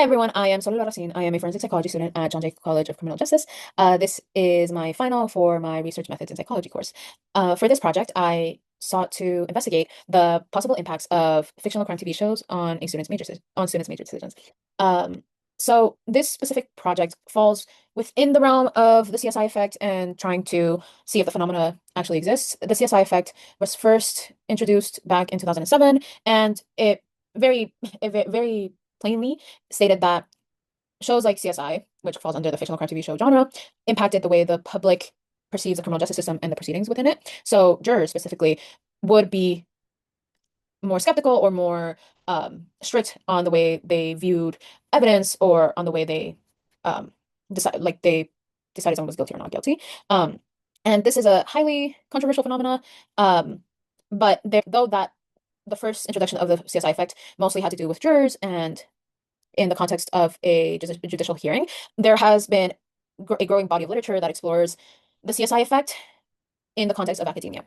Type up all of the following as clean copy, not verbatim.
Hi everyone, I am Soledad Racine. I am a forensic psychology student at John Jay College of Criminal Justice. This is my final for my research methods in psychology course. For this project, I sought to investigate the possible impacts of fictional crime TV shows on students' major decisions. Um, so this specific project falls within the realm of the CSI effect and trying to see if the phenomena actually exists. The CSI effect was first introduced back in 2007, and it very plainly stated that shows like CSI, which falls under the fictional crime TV show genre, impacted the way the public perceives the criminal justice system and the proceedings within it. So jurors specifically would be more skeptical or more strict on the way they viewed evidence or on the way they um, decided someone was guilty or not guilty. Um, and this is a highly controversial phenomena. But though that the first introduction of the CSI effect mostly had to do with jurors and in the context of a judicial hearing, there has been a growing body of literature that explores the CSI effect in the context of academia.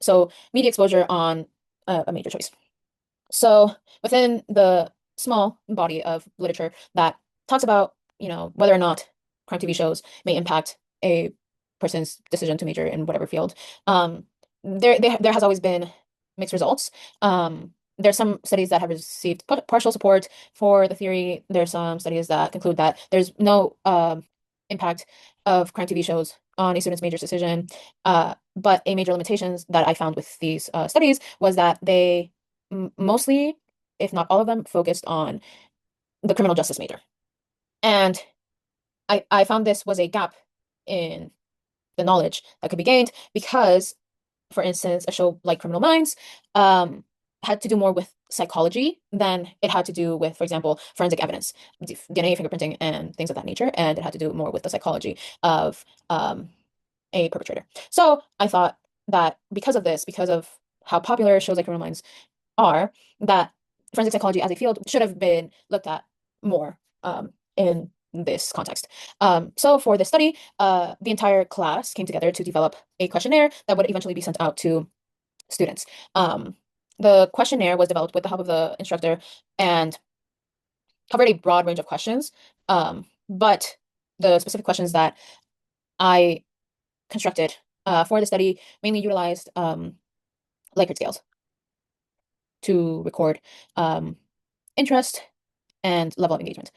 So media exposure on a major choice. So within the small body of literature that talks about, whether or not crime TV shows may impact a person's decision to major in whatever field, there has always been mixed results. There's some studies that have received partial support for the theory. There's some studies that conclude that there's no impact of crime TV shows on a student's major decision. But a major limitations that I found with these studies was that they mostly, if not all of them, focused on the criminal justice major. And I found this was a gap in the knowledge that could be gained because, for instance, a show like Criminal Minds had to do more with psychology than it had to do with, for example, forensic evidence, DNA, fingerprinting, and things of that nature. And it had to do more with the psychology of a perpetrator. So I thought that because of this, because of how popular shows like Criminal Minds are, that forensic psychology as a field should have been looked at more in this context. So for this study, the entire class came together to develop a questionnaire that would eventually be sent out to students. The questionnaire was developed with the help of the instructor and covered a broad range of questions, but the specific questions that I constructed for the study mainly utilized Likert scales to record interest and level of engagement.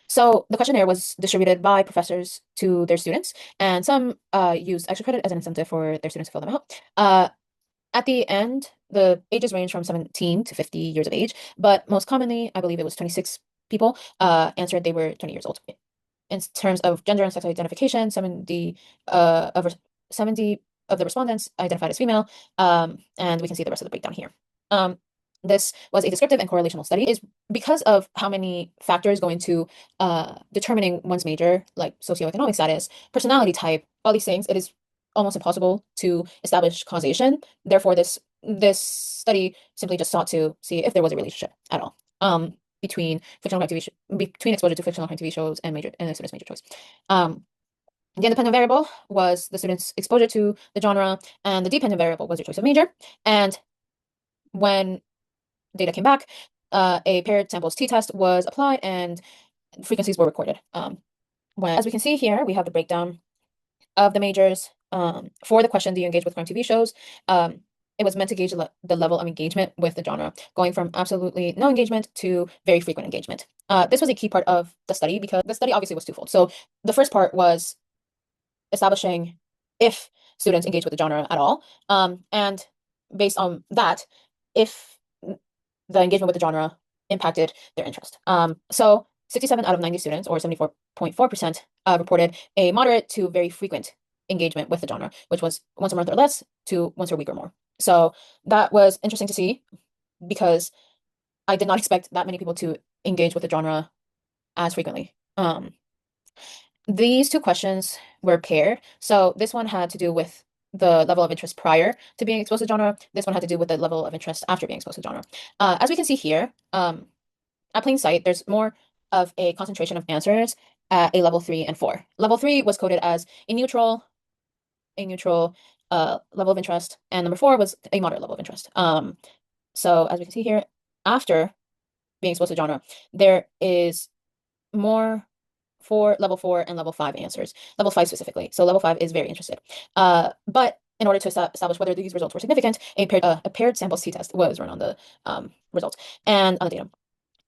So the questionnaire was distributed by professors to their students, and some used extra credit as an incentive for their students to fill them out. At the end, the ages range from 17 to 50 years of age, but most commonly, I believe it was 26 people answered they were 20 years old. In terms of gender and sex identification, 70 of the respondents identified as female, and we can see the rest of the breakdown here. This was a descriptive and correlational study is because of how many factors go into determining one's major, like socioeconomic status, personality type, all these things. It is almost impossible to establish causation. Therefore, this study simply just sought to see if there was a relationship at all between between exposure to fictional crime TV shows and a student's major choice. The independent variable was the student's exposure to the genre, and the dependent variable was their choice of major. And when data came back, a paired samples t-test was applied and frequencies were recorded. As we can see here, we have the breakdown of the majors. For the question, do you engage with crime TV shows? It was meant to gauge the level of engagement with the genre, going from absolutely no engagement to very frequent engagement. This was a key part of the study because the study obviously was twofold. So the first part was establishing if students engage with the genre at all, and based on that, if the engagement with the genre impacted their interest. So 67 out of 90 students, or 74.4%, reported a moderate to very frequent engagement with the genre, which was once a month or less to once a week or more. So that was interesting to see because I did not expect that many people to engage with the genre as frequently. These two questions were paired. So this one had to do with the level of interest prior to being exposed to genre. This one had to do with the level of interest after being exposed to genre. As we can see here, at plain sight, there's more of a concentration of answers at a level 3 and 4. Level 3 was coded as a neutral level of interest, and number 4 was a moderate level of interest. So as we can see here, after being exposed to genre, there is more for level 4 and level 5 answers. Level 5 specifically. So level 5 is very interested. But in order to establish whether these results were significant, a paired samples t-test was run on the results and on the data.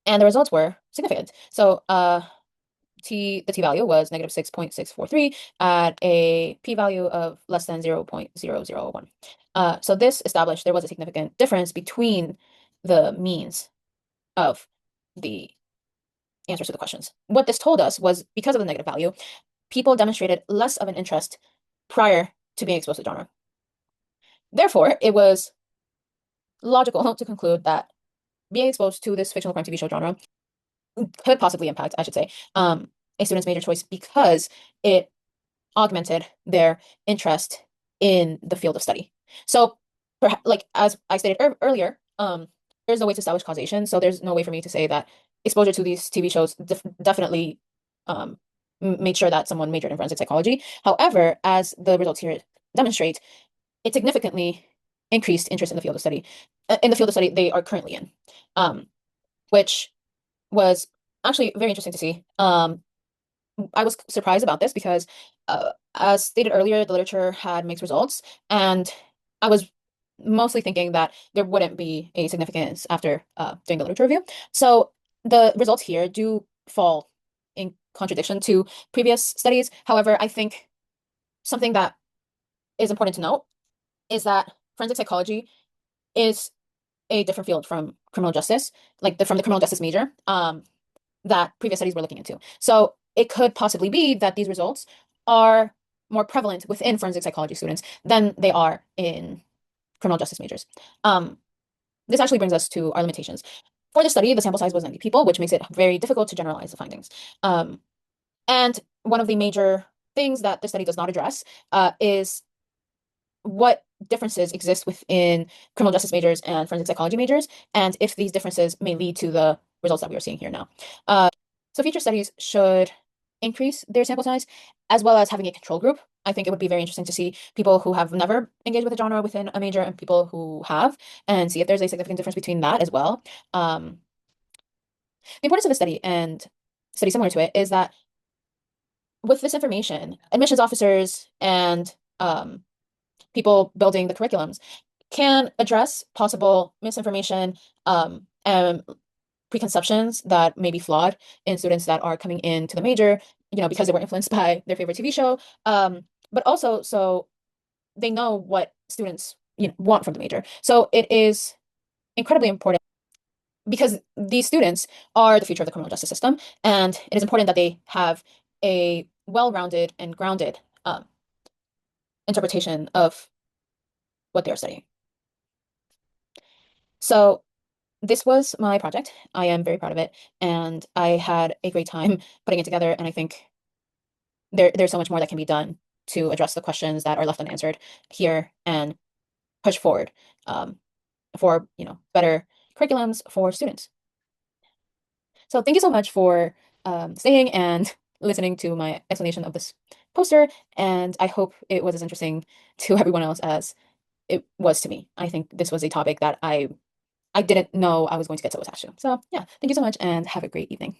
And the results were significant. So the t-value was -6.643 at a p-value of less than 0.001. So this established there was a significant difference between the means of the answers to the questions. What this told us was because of the negative value, people demonstrated less of an interest prior to being exposed to genre. Therefore, it was logical to conclude that being exposed to this fictional crime TV show genre could possibly impact, I should say, a student's major choice because it augmented their interest in the field of study. So, like as I stated earlier, there's no way to establish causation. So there's no way for me to say that exposure to these TV shows definitely made sure that someone majored in forensic psychology. However, as the results here demonstrate, it significantly increased interest in the field of study, they are currently in, which was actually very interesting to see. I was surprised about this because, as stated earlier, the literature had mixed results, and I was mostly thinking that there wouldn't be a significance after doing the literature review. So the results here do fall in contradiction to previous studies. However, I think something that is important to note is that forensic psychology is a different field from criminal justice, from the criminal justice major, that previous studies were looking into. So it could possibly be that these results are more prevalent within forensic psychology students than they are in criminal justice majors. This actually brings us to our limitations. For the study, the sample size was 90 people, which makes it very difficult to generalize the findings. And one of the major things that the study does not address is what differences exist within criminal justice majors and forensic psychology majors, and if these differences may lead to the results that we are seeing here now. So future studies should increase their sample size, as well as having a control group. I think it would be very interesting to see people who have never engaged with a genre within a major and people who have, and see if there's a significant difference between that as well. The importance of the study and study similar to it is that with this information, admissions officers and people building the curriculums can address possible misinformation and preconceptions that may be flawed in students that are coming into the major, because they were influenced by their favorite TV show. But also, so they know what students want from the major. So it is incredibly important because these students are the future of the criminal justice system, and it is important that they have a well-rounded and grounded interpretation of what they're studying. So this was my project. I am very proud of it, and I had a great time putting it together, and I think there's so much more that can be done to address the questions that are left unanswered here and push forward for better curriculums for students. So thank you so much for staying and listening to my explanation of this poster, and I hope it was as interesting to everyone else as it was to me. I think this was a topic that I didn't know I was going to get so attached to. So yeah, thank you so much and have a great evening.